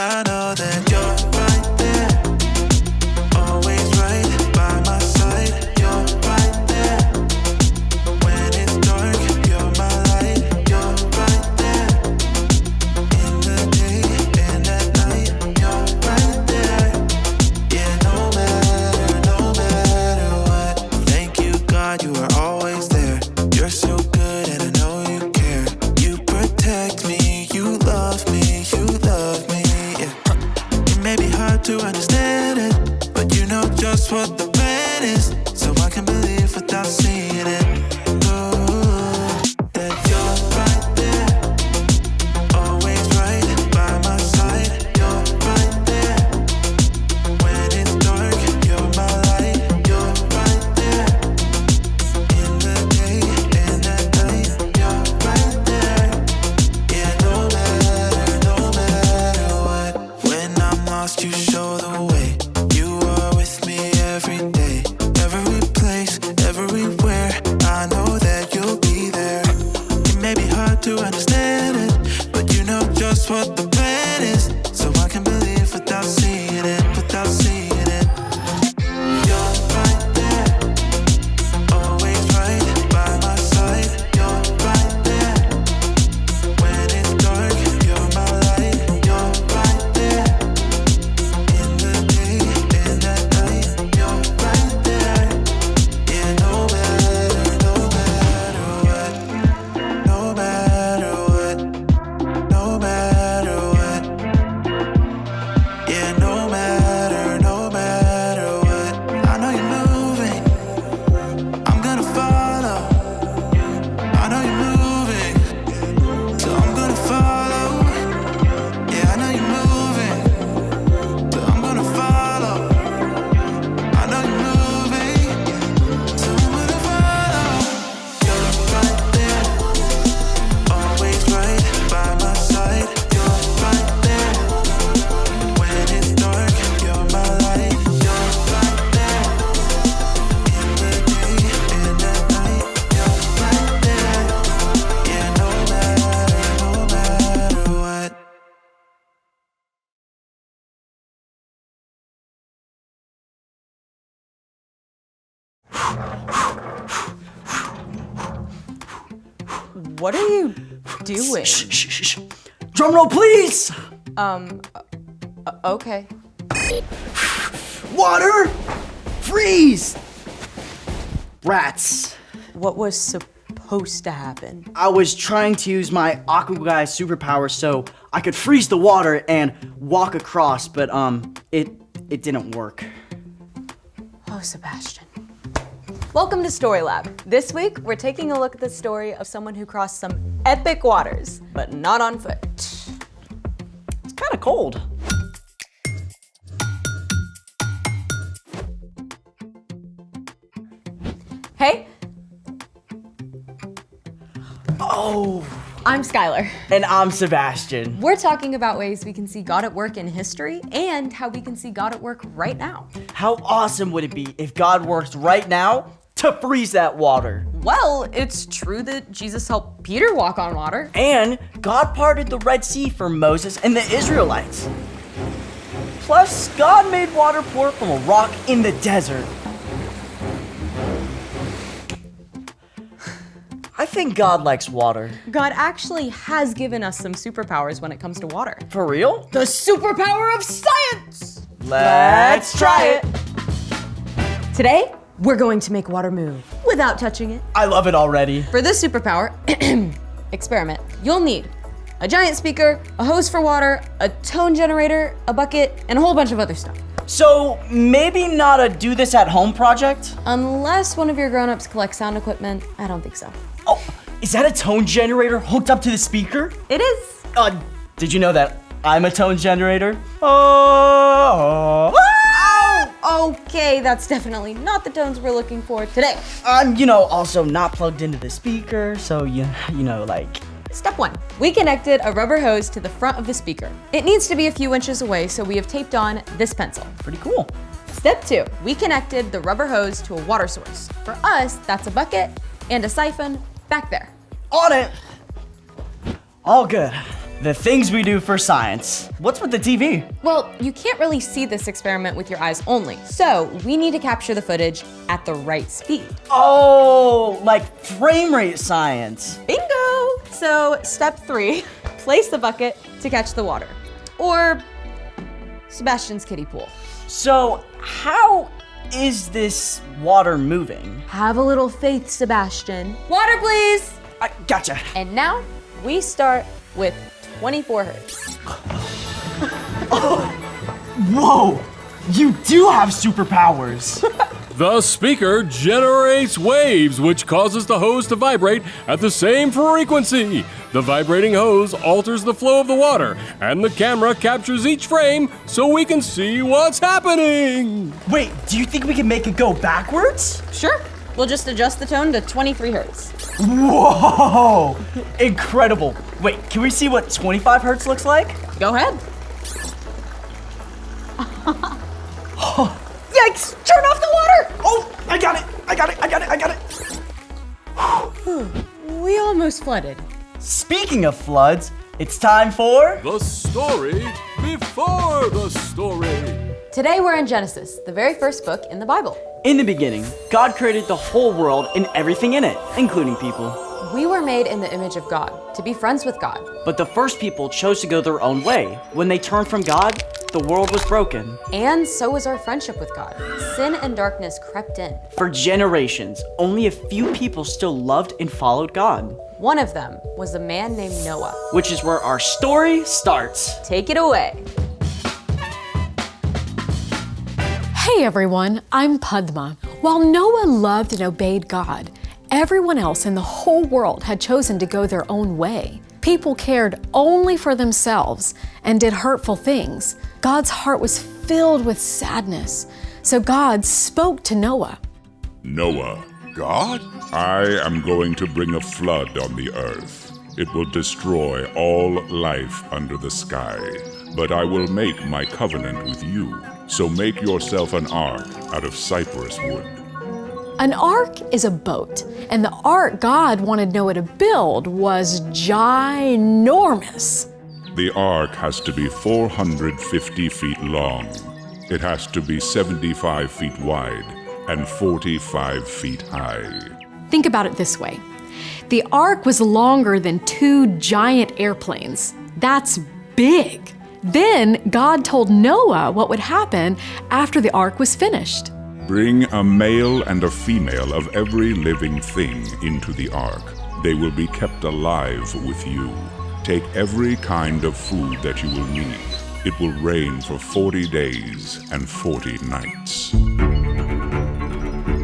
I know that you're right there, always right by my side. You're right there, when it's dark, you're my light. You're right there, in the day and at night. You're right there, yeah, no matter what. Thank you, God, you are always there. You're so good and I know you care. You protect me, you love me, yeah. It may be hard to understand it, but you know just what the plan is, so I can believe without seeing it. Ooh, that you're right there, always right by my side. You're right there, when it's dark, you're my light. You're right there, in the day and at night. You're right there, yeah, no matter what. When I'm lost, you show the way. You are with me every day, every place, everywhere. I know that you'll be there. It may be hard to understand it, but you know just what the plan is, so I can believe without seeing it, without seeing it. You're right there, always right by my side. You're right there, when it's dark, you're my light. You're right there, in the day and at night. You're right there, yeah, no matter what, no matter what, no matter what, yeah, no matter what. I know you're moving, I'm gonna follow. I know you're moving, so I'm gonna follow. Yeah, I know you're moving, so I'm gonna follow. I know you're moving, so I'm gonna follow. You're right there, always right by my side. You're right there, when it's dark, you're my light. You're right there, in the day and at night. You're right there, yeah, no matter what. What are you doing? Shh. Drum roll, please. Okay. Water. Freeze. Rats. What was supposed to happen? I was trying to use my Aqua Guy superpower so I could freeze the water and walk across, but it didn't work. Oh, Sebastian. Welcome to Story Lab. This week, we're taking a look at the story of someone who crossed some epic waters, but not on foot. It's kind of cold. Hey, Oh. I'm Skylar. And I'm Sebastian. We're talking about ways we can see God at work in history and how we can see God at work right now. How awesome would it be if God works right now to freeze that water? Well, it's true that Jesus helped Peter walk on water. And God parted the Red Sea for Moses and the Israelites. Plus, God made water pour from a rock in the desert. I think God likes water. God actually has given us some superpowers when it comes to water. For real? The superpower of science! Let's try it. Today, we're going to make water move without touching it. I love it already. For this superpower experiment, you'll need a giant speaker, a hose for water, a tone generator, a bucket, and a whole bunch of other stuff. So maybe not a do this at home project? Unless one of your grown-ups collects sound equipment, I don't think so. Oh, is that a tone generator hooked up to the speaker? It is. Did you know that I'm a tone generator? Oh. Okay, that's definitely not the tones we're looking for today. I'm, also not plugged into the speaker, so Step 1. We connected a rubber hose to the front of the speaker. It needs to be a few inches away, so we have taped on this pencil. Pretty cool. Step 2. We connected the rubber hose to a water source. For us, that's a bucket and a siphon back there. On it. All good. The things we do for science. What's with the TV? Well, you can't really see this experiment with your eyes only, so we need to capture the footage at the right speed. Oh, like frame rate science. Bingo! So, step 3, place the bucket to catch the water. Or Sebastian's kiddie pool. So, how is this water moving? Have a little faith, Sebastian. Water, please! I gotcha. And now, we start with 24 hertz. Whoa! You do have superpowers! The speaker generates waves, which causes the hose to vibrate at the same frequency. The vibrating hose alters the flow of the water, and the camera captures each frame so we can see what's happening. Wait, do you think we can make it go backwards? Sure. We'll just adjust the tone to 23 hertz. Whoa! Incredible. Wait, can we see what 25 hertz looks like? Go ahead. Yikes! Turn off the water! Oh, I got it! We almost flooded. Speaking of floods, it's time for... The story before the story. Today we're in Genesis, the very first book in the Bible. In the beginning, God created the whole world and everything in it, including people. We were made in the image of God, to be friends with God. But the first people chose to go their own way. When they turned from God, the world was broken. And so was our friendship with God. Sin and darkness crept in. For generations, only a few people still loved and followed God. One of them was a man named Noah. Which is where our story starts. Take it away. Hey everyone, I'm Padma. While Noah loved and obeyed God, everyone else in the whole world had chosen to go their own way. People cared only for themselves and did hurtful things. God's heart was filled with sadness. So God spoke to Noah. Noah, God? I am going to bring a flood on the earth. It will destroy all life under the sky. But I will make my covenant with you. So make yourself an ark out of cypress wood. An ark is a boat, and the ark God wanted Noah to build was ginormous. The ark has to be 450 feet long. It has to be 75 feet wide and 45 feet high. Think about it this way. The ark was longer than 2 giant airplanes. That's big. Then God told Noah what would happen after the ark was finished. Bring a male and a female of every living thing into the ark. They will be kept alive with you. Take every kind of food that you will need. It will rain for 40 days and 40 nights.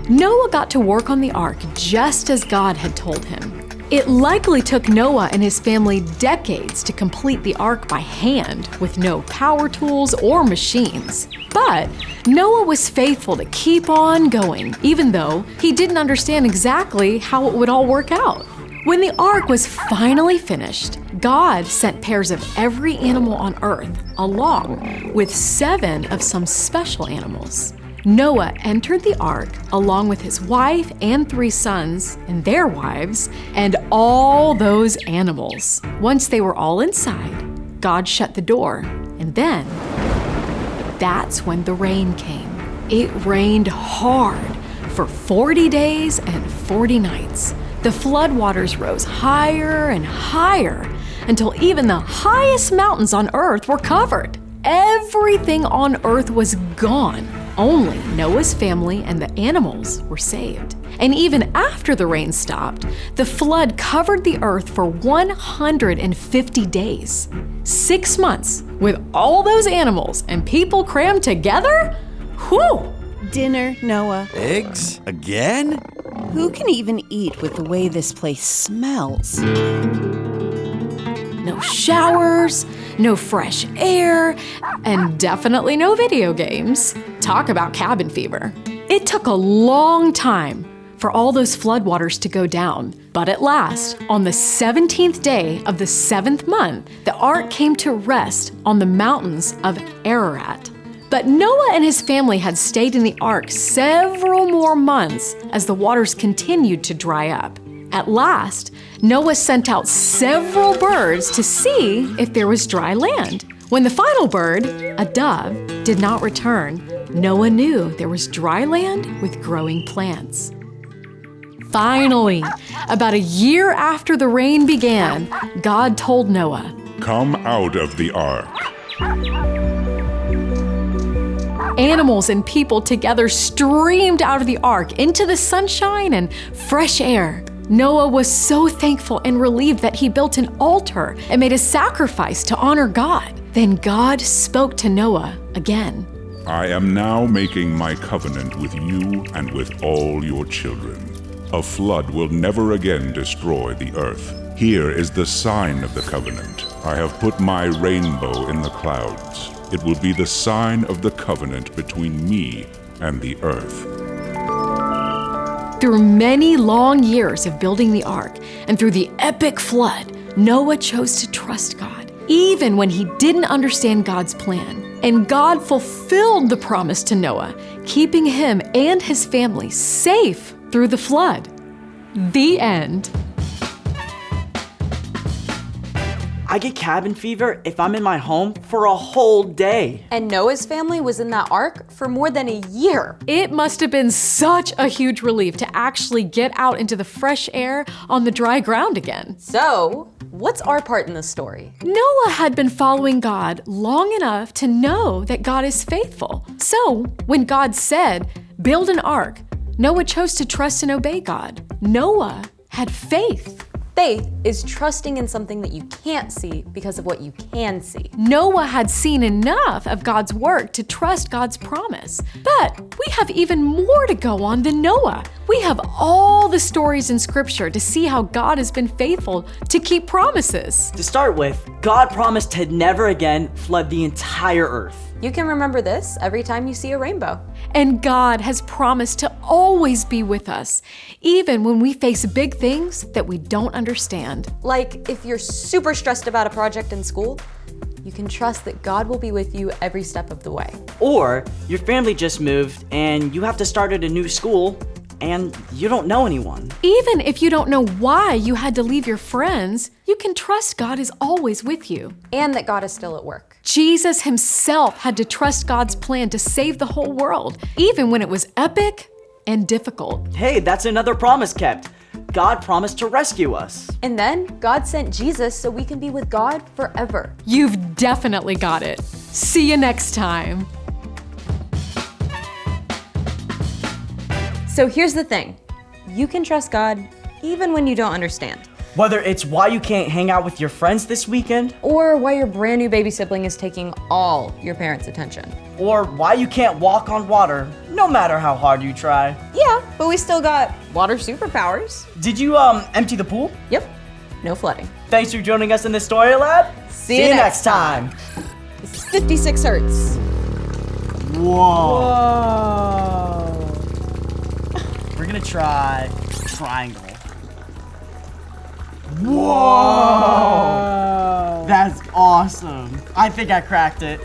Noah got to work on the ark just as God had told him. It likely took Noah and his family decades to complete the ark by hand, with no power tools or machines. But Noah was faithful to keep on going, even though he didn't understand exactly how it would all work out. When the ark was finally finished, God sent pairs of every animal on earth, along with 7 of some special animals. Noah entered the ark along with his wife and 3 sons and their wives and all those animals. Once they were all inside, God shut the door, and then that's when the rain came. It rained hard for 40 days and 40 nights. The floodwaters rose higher and higher until even the highest mountains on earth were covered. Everything on earth was gone. Only Noah's family and the animals were saved. And even after the rain stopped, the flood covered the earth for 150 days. 6 months with all those animals and people crammed together? Whew! Dinner, Noah. Eggs? Again? Who can even eat with the way this place smells? No showers, no fresh air, and definitely no video games. Talk about cabin fever. It took a long time for all those floodwaters to go down. But at last, on the 17th day of the 7th month, the ark came to rest on the mountains of Ararat. But Noah and his family had stayed in the ark several more months as the waters continued to dry up. At last, Noah sent out several birds to see if there was dry land. When the final bird, a dove, did not return, Noah knew there was dry land with growing plants. Finally, about a year after the rain began, God told Noah, Come out of the ark. Animals and people together streamed out of the ark into the sunshine and fresh air. Noah was so thankful and relieved that he built an altar and made a sacrifice to honor God. Then God spoke to Noah again. I am now making my covenant with you and with all your children. A flood will never again destroy the earth. Here is the sign of the covenant. I have put my rainbow in the clouds. It will be the sign of the covenant between me and the earth. Through many long years of building the ark and through the epic flood, Noah chose to trust God, even when he didn't understand God's plan. And God fulfilled the promise to Noah, keeping him and his family safe through the flood. The end. I get cabin fever if I'm in my home for a whole day. And Noah's family was in that ark for more than a year. It must have been such a huge relief to actually get out into the fresh air on the dry ground again. So, what's our part in this story? Noah had been following God long enough to know that God is faithful. So, when God said, build an ark, Noah chose to trust and obey God. Noah had faith. Faith is trusting in something that you can't see because of what you can see. Noah had seen enough of God's work to trust God's promise. But we have even more to go on than Noah. We have all the stories in Scripture to see how God has been faithful to keep promises. To start with, God promised to never again flood the entire earth. You can remember this every time you see a rainbow. And God has promised to always be with us, even when we face big things that we don't understand. Like if you're super stressed about a project in school, you can trust that God will be with you every step of the way. Or your family just moved and you have to start at a new school and you don't know anyone. Even if you don't know why you had to leave your friends, you can trust God is always with you. And that God is still at work. Jesus himself had to trust God's plan to save the whole world, even when it was epic and difficult. Hey, that's another promise kept. God promised to rescue us. And then God sent Jesus so we can be with God forever. You've definitely got it. See you next time. So here's the thing. You can trust God even when you don't understand. Whether it's why you can't hang out with your friends this weekend, Or why your brand new baby sibling is taking all your parents' attention. or why you can't walk on water, no matter how hard you try. Yeah, but we still got water superpowers. Did you empty the pool? Yep, no flooding. Thanks for joining us in the Story Lab. See you next time. It's 56 hertz. Whoa. We're gonna try triangle. Whoa! That's awesome. I think I cracked it.